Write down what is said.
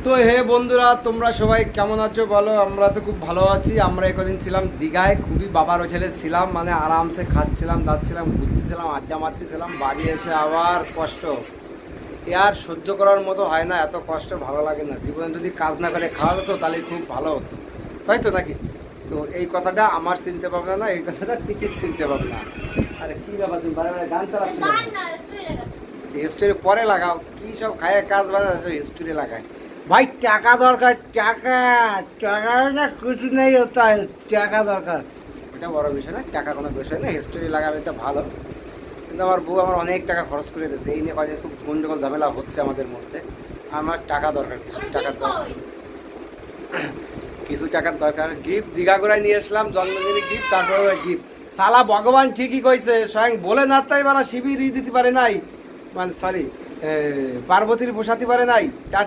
তো হে বন্ধুরা, তোমরা সবাই কেমন আছো বলো? আমরা তো খুব ভালো আছি। আমরা একদিন ছিলাম দীঘায়, খুবই বাবার হোটেলে ছিলাম, মানে আরামসে খাচ্ছিলাম, দাচ্ছিলাম, ঘুরতেছিলাম, আড্ডা মারতেছিলাম। বাড়ি এসে আবার কষ্ট, এ আর সহ্য করার মতো হয় না। এত কষ্ট ভালো লাগে না। জীবনে যদি কাজ না করে খাওয়া হতো তাহলে খুব ভালো হতো, তাই তো নাকি? তো এই কথাটা আমার চিনতে পারবে না, এই কথাটা টিকিস চিনতে পারবে না। আরে কি ব্যাপার, তুমি বারে বারে গান চালাচ্ছ? হিস্টোরি পরে লাগাও, কি সব খায় কাজ বাজা হিস্টোরি লাগায়। ভাই টাকা দরকার, টাকা টাকা না কিছু নেই হতা, টাকা দরকার। এটা বড় বিষয় না, টাকা কোনো বিষয় না, হিস্টোরি লাগালে তো ভালো। কিন্তু আমার বউ আমার অনেক টাকা খরচ করে দিয়েছে, এই নিয়ে কয়েক খুব গন্ডগোল ঝামেলা হচ্ছে আমাদের মধ্যে। আমার টাকা দরকার, কিছু টাকার দরকার, কিছু টাকার দরকার। গিফট দীঘা করে নিয়ে আসলাম, জন্মদিনের গিফট, তারপরে গিফট। সালা ভগবান ঠিকই কইছে, স্বয়ং বলে না তাই মানে শিবির দিতে পারে নাই, মানে সরি, পার্বতীর বসাতে পারে নাই। টাটা।